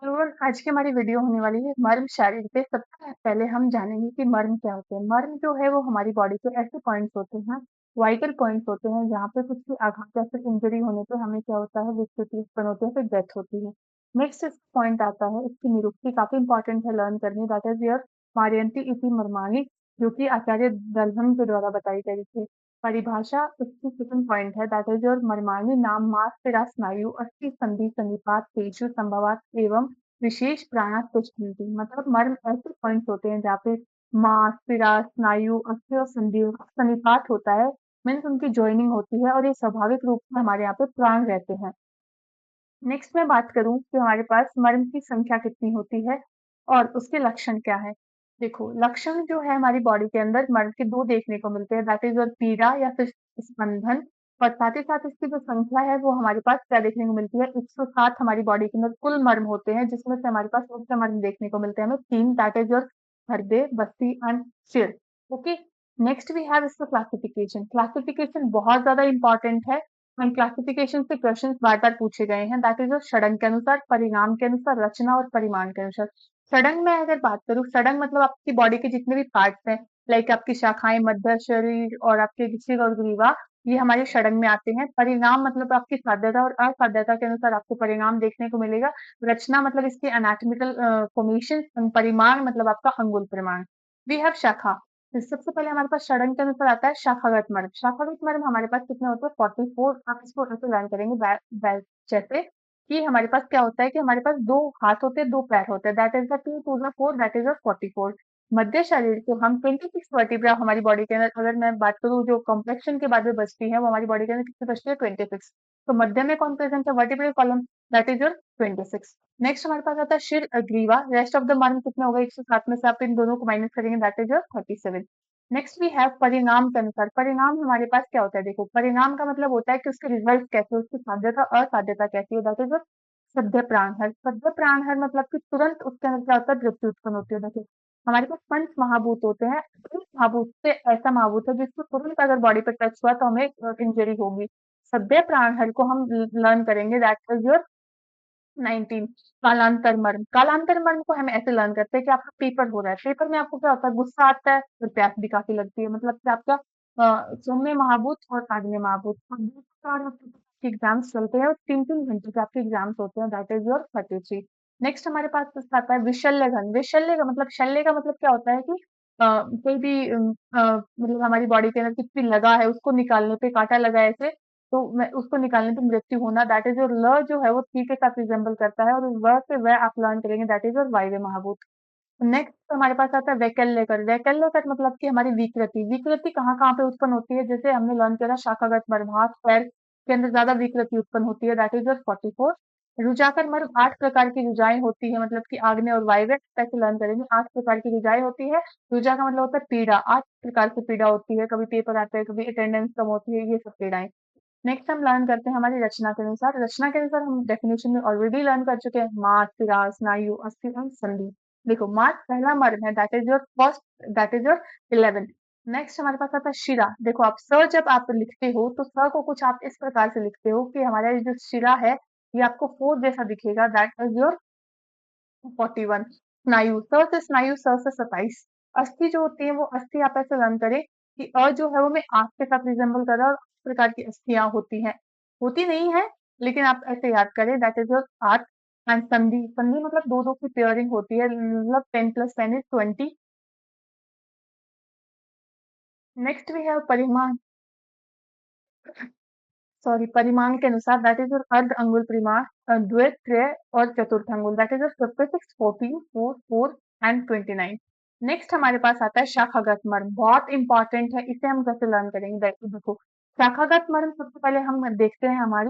Everyone, आज की हमारी वीडियो होने वाली है मर्म शारीर पे। सबसे पहले हम जानेंगे कि मर्म क्या होते हैं। मर्म जो है वो हमारी बॉडी के ऐसे पॉइंट्स होते हैं, वाइटल पॉइंट्स होते हैं, जहाँ पे कुछ भी आघात या फिर इंजरी होने पे हमें क्या होता है, विस्फोट उत्पन्न होते हैं, फिर डेथ होती है। नेक्स्ट पॉइंट आता है इसकी निरुक्ति, काफी इंपॉर्टेंट है लर्न करनी। दैट इज योर मारियंती इति मर्माणी, जो कि आचार्य दलहम के द्वारा बताई गई थी। परिभाषा इसकी सेकंड पॉइंट है, दैट इज योर मर्माणी नाम मास पिरा स्नायु अस्थि संधि सन्निपात तेजु संभवात एवं विशेष प्राणात्तिष्ठन्ति। मतलब मर्म ऐसे पॉइंट्स होते हैं जहाँ पे मांस पिरा स्नायु अस्थि और संधियों का सन्निपात होता है, मीन्स उनकी ज्वाइनिंग होती है और ये स्वाभाविक रूप से हमारे यहाँ पे प्राण रहते हैं। नेक्स्ट मैं बात करूं कि हमारे पास मर्म की संख्या कितनी होती है और उसके लक्षण क्या है। देखो, लक्षण जो है हमारी बॉडी के अंदर मर्म के दो देखने को मिलते हैं, दैट इज और पीड़ा या फिर स्पंदन। और साथ ही साथ इसकी जो संख्या है वो हमारे पास क्या देखने को मिलती है, 107 हमारी बॉडी के अंदर कुल मर्म होते हैं, जिसमें से हमारे पास मुख्य मर्म देखने को मिलते हैं हमें तीन, दैट इज योर हृदय, बस्ती एंड सिर। ओके। नेक्स्ट वी हैव इसका क्लासिफिकेशन। क्लासिफिकेशन बहुत ज्यादा इंपॉर्टेंट है एंड क्लासिफिकेशन से क्वेश्चंस बार-बार पूछे गए हैं। दैट इज षडंग के अनुसार, परिणाम के अनुसार, रचना और परिमाण के अनुसार। षडंग में अगर बात करूं, षडंग मतलब आपकी बॉडी के जितने भी पार्ट्स हैं, लाइक आपकी शाखाएं, मध्य, शरीर और आपके सिर और ग्रीवा, ये हमारे षडंग में आते हैं। परिणाम मतलब आपकी साध्यता और असाध्यता के अनुसार आपको परिणाम देखने को मिलेगा। रचना मतलब इसकी एनाटॉमिकल फॉर्मेशन। परिमाण मतलब आपका अंगुल परिमाण। वी हैव शाखा। तो सबसे पहले हमारे पास षडंग के अनुसार आता है शाखागत मर्म। शाखागत मर्म हमारे पास कितने होते हैं, 44। आप इसको ऐसे लर्न करेंगे जैसे कि हमारे पास क्या होता है कि हमारे पास दो हाथ होते हैं, दो पैर होते हैं, that is the 2 to the 4, that is the 44। मध्य शरीर को हम 26 वर्टिब्रा हमारी बॉडी के अंदर, अगर मैं बात करूँ जो कॉम्प्लेक्शन के बाद में बचती है, वो हमारी बॉडी के अंदर कितनी बचती है, 26। तो मध्य में कौन प्रेजेंट है, vertebral column, that is your 26। Next हमारे पास आता है शिर ग्रीवा। रेस्ट ऑफ द मर्म कितने हो गए, 107 में से आप इन दोनों को माइनस करेंगे, that is your 37। Next we have परिणाम के अनुसार। परिणाम हमारे पास क्या होता है, देखो परिणाम का मतलब होता है कि उसके रिजल्ट कैसे, उसकी साध्यता असाध्यता कैसी है, दैट इज योर सद्य प्राणहर। सद्य प्राणहर मतलब कि तुरंत उसके अंदर क्या होता है, मृत्यु उत्पन्न होती है। देखो, हमारे पास पंच महाभूत होते हैं, इस महाभूत से ऐसा महाभूत है जिसको तुरंत अगर बॉडी पर टच हुआ तो हमें इंजरी होगी। सद्य प्राणहर को हम लर्न करेंगे, दैट इज योर 19। कालांतर मर्म। कालांतर मर्म को हम ऐसे लर्न करते हैं कि आपका पेपर हो रहा है, पेपर में आपको क्या होता है, गुस्सा आता है और प्यास भी काफी लगती है, मतलब कि आपका सौम्य महाभूत और आग्नेय महाभूत, और दो प्रकार आपके एग्जाम्स चलते हैं और 3-3 घंटे के आपके एग्जाम्स होते हैं, दैट इज योर 33। नेक्स्ट हमारे पास आता है विशल्य घन। विशल्य का मतलब, शल्य का मतलब क्या होता है कि कोई भी मतलब हमारी बॉडी के अंदर कुछ भी लगा है उसको निकालने पे, कांटा लगा है ऐसे, तो मैं उसको निकालने पे मृत्यु होना, दैट इज योर ल जो है वो थी के साथ रिजेंबल करता है, और व से वह आप लर्न करेंगे, दैट इज योर वायव्य महाभूत। नेक्स्ट हमारे पास आता है वैकल्यकर। वैकल्यकर मतलब कि हमारी विकृति। विकृति कहाँ कहाँ पे उत्पन्न होती है, जैसे हमने लर्न किया शाखागत मर्म, हाथ पैर के अंदर ज्यादा विकृति उत्पन्न होती है, दैट इज योर 44। रुजाकर मर्म, 8 प्रकार की रुजाएं होती है, मतलब कि आग्नेय और वायव्य, कैसे लर्न करेंगे, 8 प्रकार की रुजाएं होती है। रुजा का मतलब होता है पीड़ा, 8 प्रकार की पीड़ा होती है, कभी पेपर आता है, कभी अटेंडेंस कम होती है, ये सब पीड़ाएं। नेक्स्ट हम लर्न करते हैं हमारी रचना के अनुसार। रचना के अनुसार हम डेफिनेशन में ऑलरेडी लर्न कर चुके हैं, मास पिरा स्नायु अस्थि एंड संधि। देखो, मास पहला मर्म है, that is your first, that is your 11। Next हमारे पास आता है शिरा। देखो, आप स जब आप लिखते हो तो स को कुछ आप इस प्रकार से लिखते हो कि हमारा ये जो शिरा है ये आपको 4 जैसा दिखेगा, दैट इज योर 41। स्नायु, स से स्नायु, स से 27। अस्थि जो होती है वो अस्थि आप ऐसे लर्न करें कि अ जो है वो मैं आंख के साथ रिजेंबल कर रहा है, और इस प्रकार की अस्थियां होती हैं, होती नहीं है, लेकिन आप ऐसे याद करें, that is your art. And संधि, संधि मतलब दो दो की पेयरिंग होती है, मतलब 10 + 10 इज 20। नेक्स्ट वी हैव परिमाण। सॉरी, परिमाण के अनुसार, दैट इज योर अर्ध अंगुल परिमाण, द्वितीय, त्रय और चतुर्थ अंगुल, that is your 56, 14, 4, 4 and 29। Next हमारे पास आता है शाखागत मर्म। बहुत इंपॉर्टेंट है, इसे हम कैसे लर्न करेंगे, देखो शाखागत मर्म सबसे पहले हम देखते हैं हमारे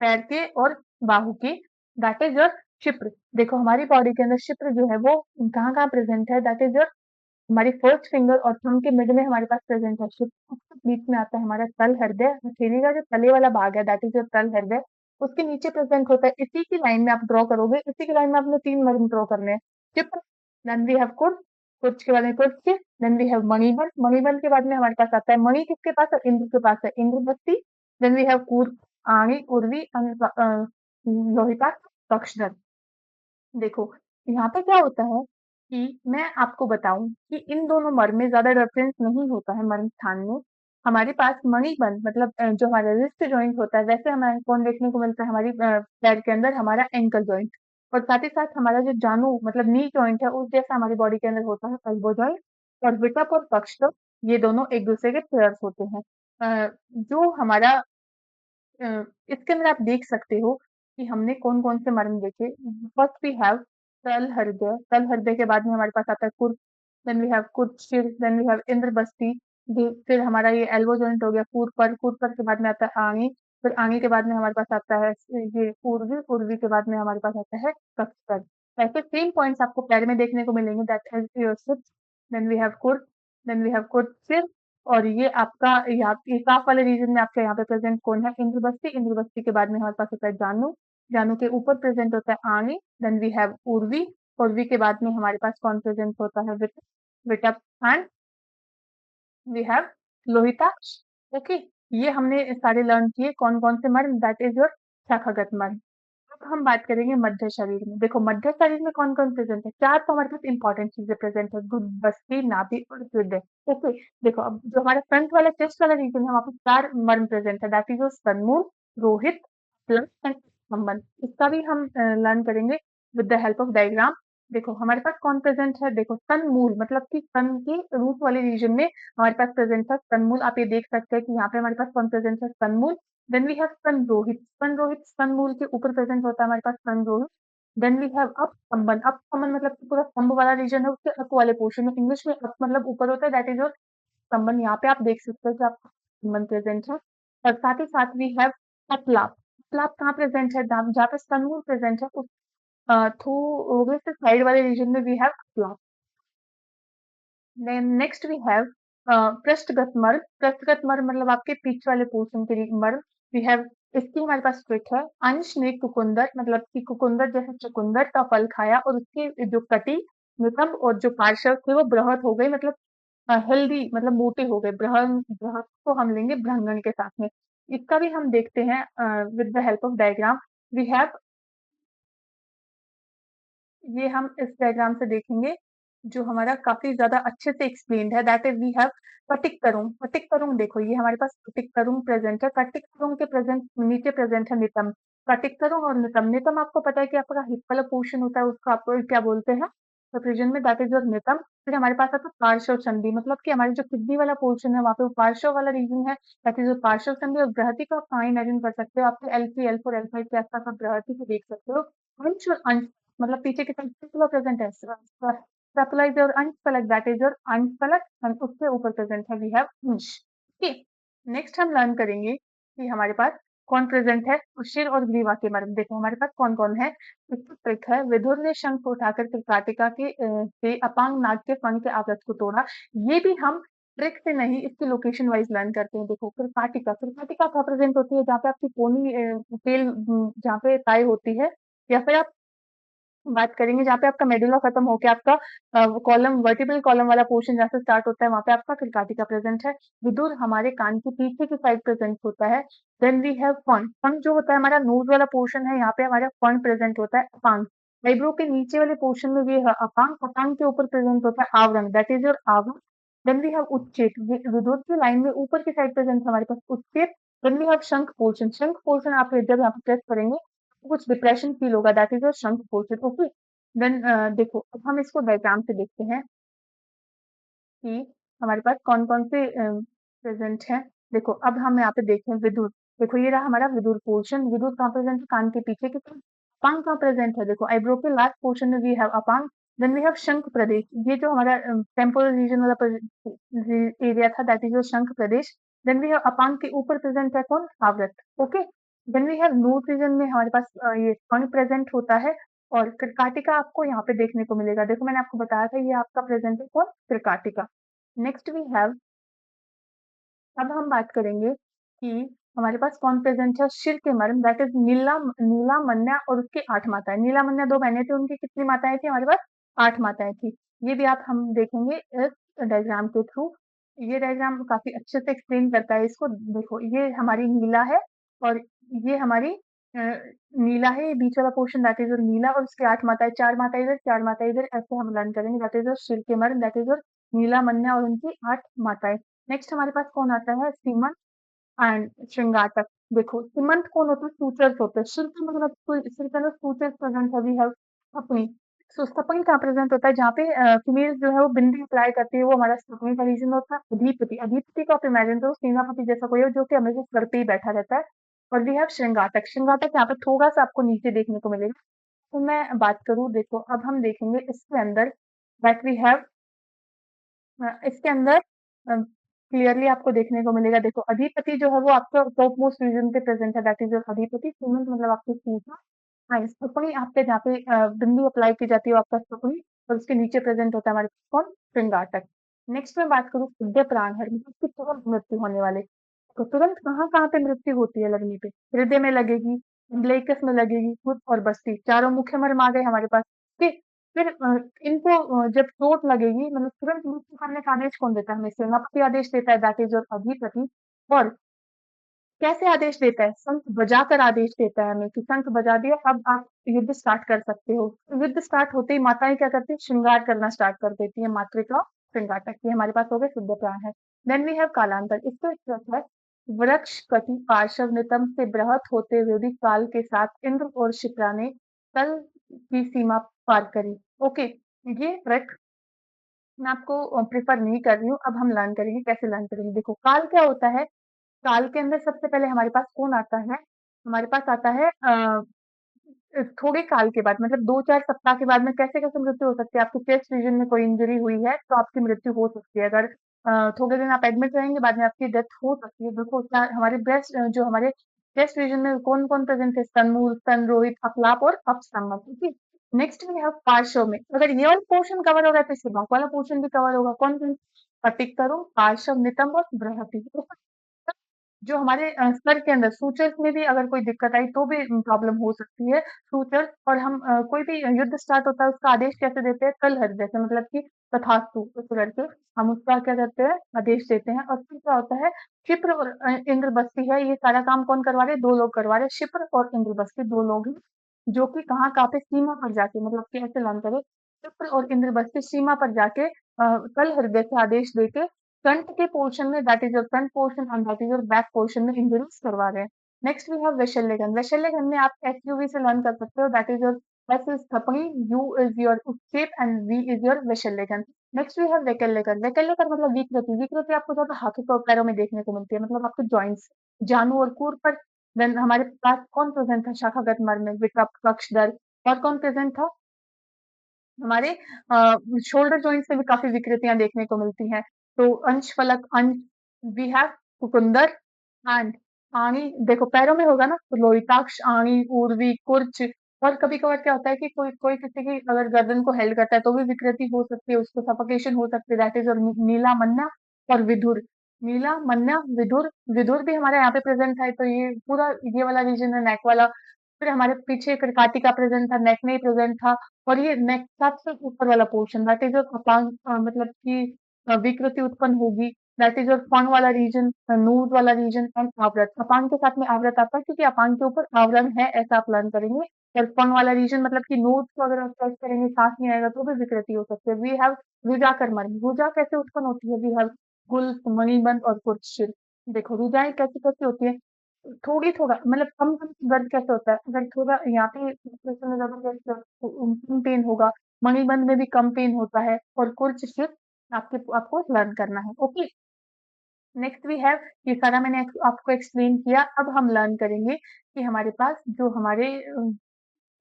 पैर के और बाहु के, दैट इज योर शिप्र। देखो, हमारी बॉडी के अंदर शिप्र जो है वो कहाँ कहाँ प्रेजेंट है, दैट इज योर हमारी फर्स्ट फिंगर और थंब के मिड में हमारे पास प्रेजेंट है शिप। उसके बीच में आता है हमारा तल हृदय, हथेली का जो तले वाला भाग है, दैट इज योर तल हृदय। उसके नीचे प्रेजेंट होता है, इसी की लाइन में आप ड्रॉ करोगे, इसी की लाइन में आपने 3 मर्म ड्रॉ करने हैं। शिप, देन वी हैव कुर्च, कुर्च के बाद में कुर्च, देन वी हैव मणिबल, मणिबल के बाद में हमारे पास आता है मणि, किसके पास है, इंद्र के पास है, इंद्र बस्ती। देन वी हैव कूर, आणी, उर्वी, लोहिता, पक्षधर। देखो, यहाँ पे क्या होता है कि मैं आपको बताऊँ कि इन दोनों मर्म में ज़्यादा रेफ़रेंस नहीं होता है मर्म स्थान में। हमारे पास मणिबंध मतलब जो हमारा रिस्ट जॉइंट होता है, वैसे हमें कौन देखने को मिलता है हमारी पैर के अंदर हमारा एंकल जॉइंट और साथ ही साथ हमारा जो जानू मतलब नी जॉइंट है, उस जैसा हमारी बॉडी के अंदर होता है एल्बो जॉइंट और विटअप और पक्ष ये दोनों एक-दूसरे के पेयर्स होते हैं। जो हमारा अ, इसके अंदर आप देख सकते हो कि हमने कौन-कौन से मर्म देखे। फर्स्ट वी हैव तल हृदय, तल हृदय के बाद में हमारे पास आता है कुर्म, देन वी हैव कुर्चिल, देन वी हैव इंद्रबस्ती, फिर हमारा ये एल्बो जॉइंट हो गया कूर्पर, कूर्पर के बाद में आता है आंगी, फिर आंगी के बाद में हमारे पास आता है ये पूर्वी, पूर्वी के बाद में हमारे पास आता है कक्षर। ऐसे 3 पॉइंट्स आपको पैर में देखने को मिलेंगे दैट इज़ योर सिर, देन वी हैव कुर्म, देन वी हैव कुर्चिल और ये आपका यहाँ ये काफ वाले रीजन में आपके यहाँ पे प्रेजेंट कौन है इंद्रबस्ती, इंद्रबस्ती के बाद में हमारे पास होता है जानू, जानू के ऊपर प्रेजेंट होता है आनी, देन वी हैव उर्वी, उर्वी के बाद में हमारे पास कौन प्रेजेंट होता है विटप एंड वी हैव लोहिताक्ष। ओके, ये हमने सारे लर्न किए कौन कौन से मर्म दैट इज योर शाखागत मर्म। अब हम बात करेंगे मध्य शरीर में। देखो मध्य शरीर में कौन-कौन प्रेज़ेंट है? 4 तो हमारे पास इम्पोर्टेंट चीज़ें प्रेज़ेंट है, गुद, बस्ती, नाभि और हृदय। ओके, देखो अब जो हमारा फ्रंट वाला चेस्ट वाला रीजन है, वहाँ पे 4 मर्म प्रेज़ेंट है, दैट इज़ योर स्तनमूल, रोहित, प्लस एंड स्कंदन। इसका भी हम लर्न करेंगे with the help of diagram. देखो हमारे पास कौन प्रेज़ेंट है? देखो स्तनमूल मतलब कि स्तन की रूट वाले रीजन में हमारे पास प्रेज़ेंट है स्तनमूल। आप ये देख सकते हैं कि यहाँ पे हमारे पास कौन प्रेज़ेंट है? स्तनमूल। देन वी हैव स्तनरोहित, स्तनरोहित स्तनमूल के ऊपर प्रेजेंट होता है हमारे पास स्तनरोहित। देन वी हैव अपस्तंभन, अपस्तंभन मतलब कि पूरा स्तंभ वाला रीजन है उसके अप वाले पोर्शन में इंग्लिश में अप मतलब ऊपर होता है दैट इज योर स्तंभन। यहाँ पे आप देख सकते हो कि आपका स्तंभन प्रेजेंट है और साथ ही साथ वी हैव अपलाप। अपलाप कहाँ प्रेजेंट है? जहाँ पे स्तनमूल प्रेजेंट है उस थ्रू से साइड वाले रीजन में वी हैव अपलाप। देन नेक्स्ट वी हैव पृष्ठगत मर्म। पृष्ठगत मर्म मतलब आपके पीछे वाले पोर्शन के मर्म। वी हैव इसकी हमारे पास ट्रिक है अंश ने कुकुंदर मतलब कि कुकुंदर जैसे चुकुंदर का फल खाया और उसकी जो कटी नितंब और जो पार्श्व थे वो बृहत हो गई मतलब हेल्दी मतलब मोटे हो गए। बृहन बृहत को हम लेंगे बृहंगन के साथ में। इसका भी हम देखते हैं with the help of diagram. We have ये हम इस डायग्राम से देखेंगे जो हमारा काफी ज्यादा अच्छे से एक्सप्लेन्ड है दैट इज वी हैव कटिक तरुण। कटिक तरुण देखो ये हमारे पास कटिक तरुण प्रेजेंट है। कटिक तरुण के प्रेजेंट नीचे प्रेजेंट है नितंब। कटिक तरुण और नितंब, नितंब आपको पता है कि आपका हिप वाला पोर्शन होता है उसको आप क्या बोलते हैं रीजन में दैट इज योर नितंब। फिर हमारे पास आता है पार्श्व संधि मतलब कि हमारे जो किडनी वाला पोर्शन है वहाँ पे पार्श्व वाला रीजन है दैट इज योर पार्श्व संधि और बृहति को आप कहाँ इमेजिन कर सकते हो आपके L3 L4 L5 के आसपास आप बृहति को देख सकते हो। अंश और अंश मतलब पीछे की तरफ सर्कुलर प्रेजेंट है सर्कुलर इज योर अंश फलक दैट इज योर अंश फलक and उसके ऊपर प्रेजेंट है वी हैव अंश। ठीक, नेक्स्ट हम लर्न करेंगे कि हमारे पास कौन प्रेजेंट है शिर और ग्रीवा के मर्म। देखो हमारे पास कौन कौन है इसका ट्रिक है विदुर ने शंख को उठाकर त्रिकाटिका के से अपांग नाग के फन के आवृत को तोड़ा। ये भी हम ट्रिक से नहीं इसकी लोकेशन वाइज लर्न करते हैं। देखो त्रिकाटिका, त्रिकाटिका कहाँ प्रेजेंट होती है? जहाँ पे आपकी पोनी तेल जहाँ पे ताई होती है या फिर आप बात करेंगे जहाँ पे आपका मेडुला खत्म होके आपका कॉलम वर्टिब्रल कॉलम वाला पोर्शन जहाँ से स्टार्ट होता है वहां पे आपका त्रिकाटिका प्रेजेंट है। विदुर हमारे कान के पीछे की साइड प्रेजेंट होता है। देन वी हैव फन, फन जो होता है हमारा नोज वाला पोर्शन है यहाँ पे हमारा फन प्रेजेंट होता है। अपांग, आईब्रो के नीचे वाले पोर्शन में भी है अपांग, अपांग के ऊपर प्रेजेंट होता है आवरंग दैट इज योर आवरंग। देन वी हैव उच्चेत, विदुर की लाइन में ऊपर की साइड प्रेजेंट है हमारे पास उच्चेत। देन वी हैव शंख पोर्शन, शंख पोर्शन आप जब यहाँ पे प्रेस करेंगे तो कुछ डिप्रेशन फील होगा दैट इज योर शंख पोर्शन। ओके, देन देखो अब हम इसको डायग्राम से देखते हैं कि हमारे पास कौन-कौन से प्रेज़ेंट हैं। देखो अब हम यहाँ पे देखें विदुर, देखो ये रहा हमारा विदुर पोर्शन, विदुर कहाँ प्रेज़ेंट है? कान के पीछे की तरफ। अपांग कहाँ प्रेज़ेंट है? देखो आईब्रो के लास्ट पोर्शन में वी हैव अपांग, देन वी हैव शंख प्रदेश, ये जो हमारा टेम्पोरल रीजन वाला एरिया था दैट इज योर शंख प्रदेश। देन वी हैव अपांग के ऊपर प्रेज़ेंट है कौन? आवृत। Okay, then we have nose region में हमारे पास ये स्तन प्रेज़ेंट होता है और त्रिकाटिका आपको यहाँ पे देखने को मिलेगा। देखो मैंने आपको बताया था ये आपका प्रेज़ेंट है कौन? त्रिकाटिका। नेक्स्ट वी हैव अब हम बात करेंगे कि हमारे पास कौन प्रेजेंट है शिर के मर्म दैट इज नीला मन्या और उसकी 8 माताएं। नीला मन्या 2 बहनें थी उनकी कितनी माताएं थी हमारे पास? 8 माताएं थी। ये भी आप हम देखेंगे इस डायग्राम के थ्रू। ये डायग्राम काफी अच्छे से एक्सप्लेन करता है इसको। देखो ये हमारी नीला है और ये हमारी अ, नीला है ये बीच वाला पोर्शन दैट इज़ योर नीला और उसकी 8 माताएँ, 4 माताएँ इधर, 4 माताएँ इधर ऐसे हम लर्न करेंगे दैट इज़ योर शिल्केमर्ग दैट इज़ योर नीला, मन्या और उनकी 8 माताएँ। नेक्स्ट हमारे पास कौन आता है सीमन एंड श्रृंगाटक। देखो सीमंत कौन होता है? सूचर्स होते हैं। सिर पे मतलब कोई सिर के अंदर सूचर्स प्रेजेंट है वी हैव सपनी। सो सपनी कहाँ प्रेजेंट होता है? जहाँ पे फीमेल जो है वो बिंदी अप्लाई करती है वो हमारा सपनी का रीजन होता है। अधिपति अधिपति को आप इमेजिन करो सेनापति जैसा कोई हो जो कि हमेशा सर पे ही बैठा रहता है। और वी हैव श्रृंगाटक श्रृंगाटक यहाँ पे थोड़ा सा आपको नीचे देखने को मिलेगा। तो मैं बात करूँ देखो अब हम देखेंगे इसके अंदर दैट वी हैव इसके अंदर क्लियरली आपको देखने को मिलेगा देखो अधिपति जो है वो आपका टॉप मोस्ट रीजन पे प्रेजेंट है दैट इज योर अधिपति सीमेंट मतलब आपकी सूचना। हाँ स्तपनी आपके जहाँ पे बिंदी अप्लाई की जाती है वो आपका स्तपनी और उसके नीचे प्रेजेंट होता है हमारे पास कौन श्रृंगाटक। नेक्स्ट मैं बात करूँ सिद्ध प्राणहर मतलब कि तुरंत मृत्यु होने वाले तो तुरंत कहाँ कहाँ पे मृत्यु होती है लगने पे हृदय में लगेगी अम्बलिकस में लगेगी गुद और बस्ती चारों मुख्य मर्म आ गए हमारे पास। ठीक फिर इनको जब चोट लगेगी मतलब तुरंत मृत्यु करने का आदेश कौन देता है? हमें सेनापति आदेश देता है दैट इज योर अधिपति। और कैसे आदेश देता है? शंख बजाकर आदेश देता है हमें कि शंख बजा दिया अब आप युद्ध स्टार्ट कर सकते हो। युद्ध स्टार्ट होते ही माताएं क्या करती है? श्रृंगार करना स्टार्ट कर देती है मातृका श्रृंगार तक ये हमारे पास हो गए शुद्ध प्राण है। देन वी हैव कालांतर इसको स्ट्रेस है वृक्ष कटि पार्श्व नितंब से बृहत होते हुए भी काल के साथ इंद्र और शिप्रा ने तल की सीमा पार करी। ओके ये ट्रैक मैं आपको प्रेफर नहीं कर रही हूँ अब हम लर्न करेंगे कैसे लर्न करेंगे देखो काल क्या होता है काल के अंदर सबसे पहले हमारे पास कौन आता है हमारे पास आता है थोड़े काल के बाद मतलब 2-4 सप्ताह के बाद में कैसे-कैसे मृत्यु हो सकती है? आपकी चेस्ट रीजन में कोई इंजरी हुई है, तो आपकी मृत्यु हो सकती है। अगर थोड़े दिन आप एडमिट रहेंगे, बाद में आपकी डेथ हो सकती है। देखो क्या हमारे ब्रेस्ट जो हमारे चेस्ट रीजन में कौन-कौन प्रेज़ेंट है? स्तनमूल, स्तनरोहित, अकलाप और अपस्తంभ, ठीक है? नेक्स्ट वी हैव पार्श्व में, अगर ये वाला पोर्शन कवर हो रहा है, तो इसके बाकी वाला पोर्शन भी कवर होगा। कौन-कौन? पटिक पार्श्व नितंब और बृहति। जो हमारे सर के अंदर सूचर्स में भी अगर कोई दिक्कत आई तो भी प्रॉब्लम हो सकती है सूचर्स और हम कोई भी युद्ध स्टार्ट होता है उसका आदेश कैसे देते हैं कलहर जैसे मतलब कि तथास्तु इस करके हम उसका क्या करते हैं आदेश देते हैं और फिर क्या होता है क्षिप्र और इंद्रबस्ती है ये सारा काम कौन करवा रहे हैं दो लोग करवा रहे हैं क्षिप्र और इंद्रबस्ती दो लोग हैं जो कि कहाँ पे सीमा पर जाके मतलब कि ऐसे लर्न करे क्षिप्र और इंद्रबस्ती सीमा पर जाके कल हृदय से आदेश देके फ्रंट के पोर्शन में that is your front portion and that is your back portion में इंजरीज करवा रहे हैं। नेक्स्ट वी हैव वैशल्यगन वैशल्यगन में आप एसयूवी से लर्न कर सकते हो that is your S is थपड़ी यू इज योर उत्क्षेप एंड वी इज योर वैशल्यगन। नेक्स्ट वी हैव वैकल्यकर वैकल्यकर मतलब विकृति विकृति आपको ज्यादा हाथों और पैरों में देखने को मिलती है मतलब आपके जॉइंट्स जानू और कूर पर देन हमारे पास कौन प्रेजेंट था शाखागत मर्म में विकप कक्षदर और कौन प्रेजेंट था हमारे शोल्डर जॉइंट्स में भी काफी विकृतियां देखने को मिलती हैं तो अंश फलक अंश वी हैव कुकुंदर एंड आणी देखो पैरों में होगा ना तो लोहिताक्ष आणी ऊर्वी कुर्च और कभी कभार क्या होता है कि कोई कोई किसी की अगर गर्दन को हेल्ड करता है तो भी विकृति हो सकती है उसको सफोकेशन हो सकती है दैट इज और नीला मन्ना और विधुर नीला मन्ना विधुर विधुर भी हमारे यहाँ पे प्रेजेंट है तो ये पूरा ये वाला रीजन है नेक वाला फिर हमारे पीछे कर्काटी का प्रेजेंट था नेक में ही प्रेजेंट था और ये नेक सबसे ऊपर वाला portion that is your Apang मतलब कि विकृति उत्पन्न होगी दैट इज योर फंग वाला रीजन नूज वाला रीजन एंड आवृत अपांग के साथ में आवृत आता है क्योंकि अपांग के ऊपर आवरण है ऐसा आप लर्न करेंगे और फंग वाला रीजन मतलब कि नोज को अगर आप टच करेंगे सांस नहीं आएगा तो भी विकृति हो सकती है वी हैव रुजा कर्मण रुजा कैसे उत्पन्न होती है वी हैव गुल्फ मणिबंध और कुर्चिल देखो रुजाएं कैसे कैसे होती है थोड़ी थोड़ा मतलब कम दर्द कैसे होता है अगर थोड़ा यहाँ पे circulation में ज्यादा दर्द कम पेन होगा मणिबंध में भी कम पेन होता है और कुर्च सिर्फ आपके आपको लर्न करना है ओके। नेक्स्ट वी हैव ये सारा मैंने आपको एक्सप्लेन किया अब हम लर्न करेंगे कि हमारे पास जो हमारे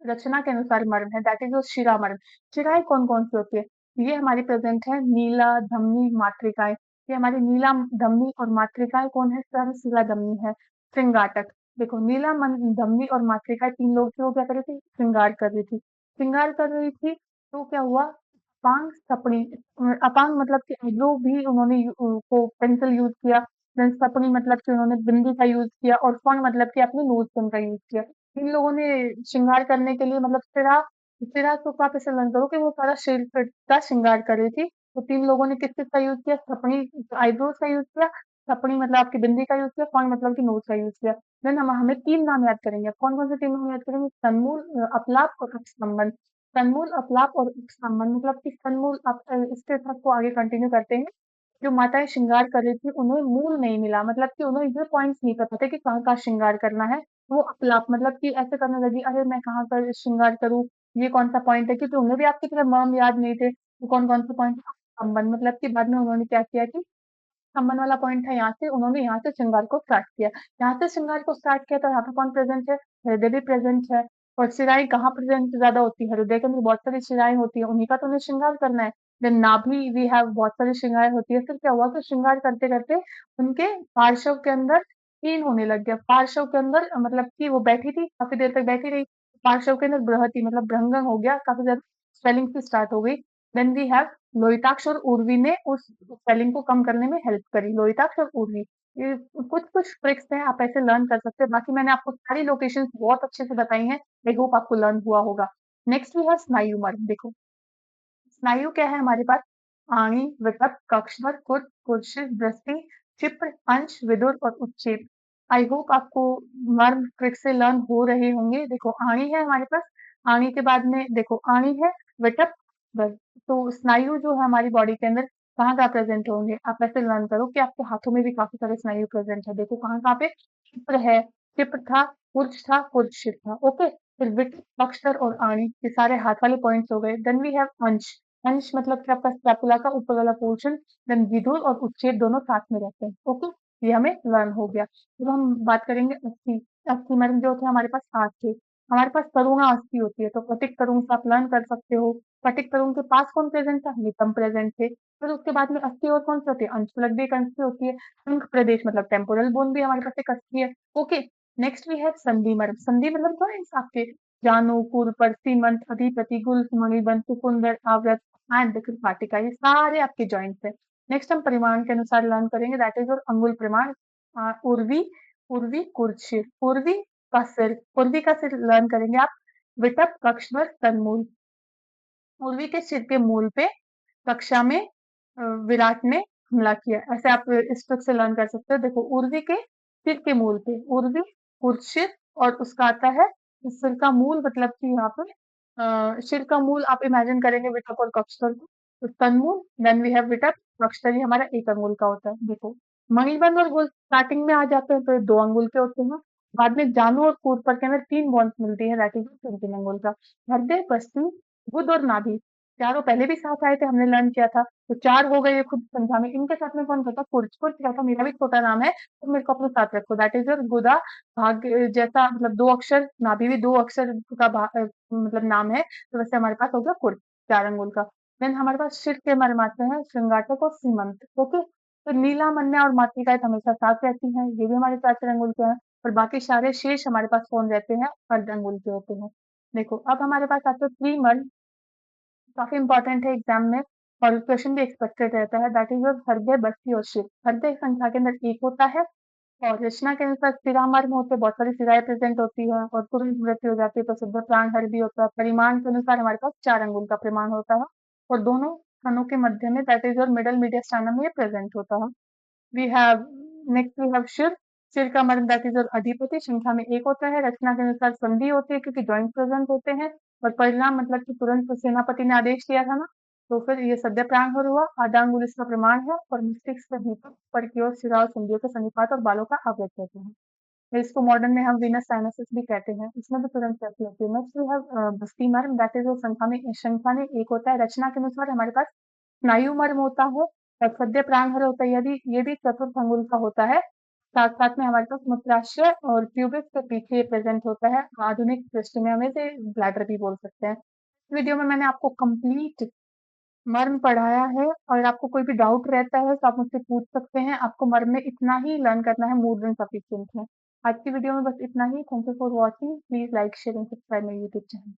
रचना के अनुसार मर्म है दैट इज जो शिरा मर्म शिराएं कौन कौन सी होती है ये हमारी प्रेजेंट है नीला धमनी मातृकाएं ये हमारी नीला धमनी और मातृकाएं कौन है सर शिला धमनी है श्रृंगाटक देखो नीला धमनी और मातृकाएं तीन लोग थे वो क्या कर रही थी श्रृंगार कर रही थी श्रृंगार कर रही थी तो क्या हुआ अपांग सपनी अपांग मतलब कि आईब्रो भी उन्होंने को पेंसिल यूज किया देन सपनी मतलब कि उन्होंने बिंदी का यूज किया और फंग मतलब कि अपने नोज पेन का यूज किया इन लोगों ने श्रृंगार करने के लिए मतलब सिरा सिरा को आप ऐसे लर्न करो कि वो सारा सिर का श्रृंगार कर रही थी तो तीन लोगों ने किस किस का यूज किया सपनी आईब्रोज का यूज किया सपनी मतलब आपकी बिंदी का यूज किया फंग मतलब की नोज का यूज किया देन हम हमें 3 नाम याद करेंगे। कौन-कौन से 3 नाम याद करेंगे? तन्मूल, अपलाप और उपसंबंध। तन्मूल, अपलाप और उपसंबंध मतलब कि तन्मूल इसके साथ को आगे कंटिन्यू करते हैं। जो माताएँ श्रृंगार कर रही थी, उन्हें मूल नहीं मिला, मतलब कि उन्हें ये पॉइंट्स नहीं पता थे कि कहाँ-कहाँ श्रृंगार करना है। वो अपलाप मतलब कि ऐसे करने लगी, अरे मैं कहाँ पर श्रृंगार करूँ? ये कौन-सा पॉइंट है? क्योंकि उन्हें भी आपकी तरह नाम याद नहीं थे, तो कौन-कौन से पॉइंट संबंध मतलब कि बाद में उन्होंने क्या किया कि संबंध वाला पॉइंट था यहाँ से, उन्होंने यहाँ से श्रृंगार को स्टार्ट किया। यहाँ से श्रृंगार को स्टार्ट किया तो यहाँ पे कौन प्रेज़ेंट है? हृदय भी प्रेज़ेंट है। और शिराएँ कहाँ प्रेज़ेंट ज़्यादा होती है? हृदय के अंदर बहुत सारी शिराएँ होती हैं, उन्हीं का तो उन्हें श्रृंगार करना है। देन नाभि वी हैव बहुत सारी श्रृंगार होती है। फिर क्या हुआ कि श्रृंगार करते-करते उनके पार्श्व के अंदर क्षीण होने लग गया। पार्श्व के अंदर मतलब कि वो बैठी थी, काफ़ी देर तक बैठी रही, पार्श्व के अंदर बृहति मतलब भ्रंगन हो गया, काफ़ी ज़्यादा स्वेलिंग सी स्टार्ट हो गई। देन वी हैव लोहिताक्ष और उर्वी ने उस स्पेलिंग को कम करने में हेल्प करी। लोहिताक्ष और उर्वी, ये कुछ-कुछ ट्रिक्स हैं, आप ऐसे लर्न कर सकते हैं। बाकी मैंने आपको सारी लोकेशंस बहुत अच्छे से बताई हैं। आई होप आपको लर्न हुआ होगा। नेक्स्ट वी हैव स्नायु मर्म। देखो, स्नायु क्या है हमारे पास? आणी, वितप, कक्षवर, कुर्त, कुर्शित, दृष्टि, क्षिप्र, अंश, विदुर और उच्चेप। आई होप आपको मर्म ट्रिक से लर्न हो रहे होंगे। देखो, आणी है हमारे पास, आणी के बाद में देखो आणी है, विटप, वर। तो स्नायु जो है हमारी बॉडी के अंदर कहाँ-कहाँ प्रेज़ेंट होंगे? आप ऐसे लर्न करो कि आपके हाथों में भी काफ़ी सारे स्नायु प्रेज़ेंट है। देखो कहाँ-कहाँ पे? क्षिप्र है, क्षिप्र था, कुर्च था, कुर्शित था। ओके? फिर विटप, अक्षर और आणी, ये सारे हाथ वाले पॉइंट्स हो गए। देन वी हैव अंश। अंश मतलब कि आपका स्क्रैपुला का ऊपर वाला पोर्शन। देन विदुर और उच्चेद दोनों साथ में रहते हैं। ओके, ये हमें लर्न हो गया। अब हम बात करेंगे अस्थि। अस्थि मतलब जो होता है हमारे पास हाथ के, हमारे पास तरुणा अस्थि होती है, तो फटिक तरुण से आप लर्न कर सकते हो। फटिक तरुण के पास कौन प्रेजेंट था? नितंब प्रेजेंट थे। फिर उसके बाद में अस्थि और कौन सी होती है? अंशफलक भी एक अस्थि होती है। अंग प्रदेश मतलब टेम्पोरल बोन भी हमारे पास एक अस्थि है। ओके, नेक्स्ट वी है संधि मर्म। संधि मतलब जॉइंट्स आपके, जानु, कुरपर, सीमंत, अधिपति, गुल्फ, मणिबंध, कुकुंदर, आवृत एंड देखिए वाटिका, ये सारे आपके जॉइंट्स हैं। नेक्स्ट हम परिमाण के अनुसार लर्न करेंगे, दैट इज योर अंगुल परिमाण। उर्वी, उर्वी कुर्शिर, उर्वी का सिर, उर्वी का सिर लर्न करेंगे आप। विटप, कक्षवर, तनमूल। उर्वी के सिर के मूल पे कक्षा में विराट ने हमला किया। ऐसे आप इस ट्रिक से लर्न कर सकते हो। देखो, उर्वी के सिर के मूल पे, उर्वी, कुर्शिर और उसका आता है सिर का मूल, मतलब कि यहाँ पे सिर का मूल आप इमेजिन करेंगे विटप और कक्षतर को। तो तनमूल, देन वी हैव विटप, कक्षतर ये हमारा 1 अंगुल का होता है। देखो, मणिबंध और गुल्फ स्टार्टिंग में आ जाते हैं तो ये 2 अंगुल के होते हैं। बाद में जानु और कूर्पर के अंदर 3 बॉन्स मिलती है, दैट इज 3-3 अंगुल का। हृदय, बस्ती, बुध और नाभि, चारों पहले भी साथ आए थे, हमने लर्न किया था। तो 4 हो गए ये खुद संख्या में। इनके साथ में कौन था? कुर्च। कुर्च क्या था? मेरा भी छोटा नाम है, तो मेरे को अपने साथ रखो। दैट इज़ योर गुदा भाग, जैसा मतलब 2 अक्षर, नाभि भी 2 अक्षर का मतलब नाम है, तो वैसे हमारे पास हो गया कुर्च, 4 अंगुल का। देन हमारे पास शिर के हमारे माते हैं श्रृंगाटक और सीमंत। ओके? तो नीला, मन्या और मातृकाएँ हमेशा साथ रहती हैं, ये भी हमारे 4-4 अंगुल के हैं। और बाकी सारे शेष हमारे पास कौन रहते हैं? अर्ध अंगुल के होते हैं। देखो, अब हमारे पास आते हैं त्रिमर्द, काफ़ी इम्पोर्टेंट है एग्ज़ाम में और क्वेश्चन भी एक्सपेक्टेड रहता है, दैट इज़ योर हृदय, बस्ती और शिर। हृदय संख्या के अंदर 1 होता है और रचना के अनुसार शिरामर्म होते हैं, बहुत सारी शिराएँ प्रेज़ेंट होती है और तुरंत मृत्यु हो जाती है, प्रसिद्ध प्राणहर भी होता है। परिमाण के अनुसार हमारे पास 4 अंगुल का परिमाण होता है और दोनों स्तनों के मध्य में, that is your middle mediastinum में ये प्रेज़ेंट होता है। We have next we have शिर। शिर का मतलब दैट इज अधिपति, संख्या में 1 होता है। रचना के अनुसार संधि होती है क्योंकि जॉइंट प्रेजेंट होते हैं। और परिणाम मतलब कि तुरंत सेनापति ने आदेश दिया था ना, तो फिर ये सद्य प्राणहर हुआ। आदांगुल इसका प्रमाण है और मस्तिष्क से भीतर ऊपर की ओर शिरा और संधियों के सन्निपात और बालों का आवृत कहते हैं। तो इसको मॉडर्न में हम वीनस साइनसिस भी कहते हैं। इसमें भी तुरंत कैसी होती है। नेक्स्ट वी हैव बस्ती मर्म, दैट इज संख्या में 1 होता है। रचना के अनुसार हमारे पास स्नायु मर्म होता है और सद्य प्राणहर होता है, यदि ये भी चतुर्थ अंगुल का होता है। साथ साथ में हमारे पास मूत्राशय और प्यूबिस के पीछे प्रेजेंट होता है। आधुनिक दृष्टि में हम इसे ब्लैडर भी बोल सकते हैं। इस वीडियो में मैंने आपको कंप्लीट मर्म पढ़ाया है। और आपको कोई भी डाउट रहता है तो आप मुझसे पूछ सकते हैं। आपको मर्म में इतना ही लर्न करना है, मोर देन सफिशिएंट है। आज की वीडियो में बस इतना ही। Thank you for watching. Please like, share and subscribe my YouTube channel.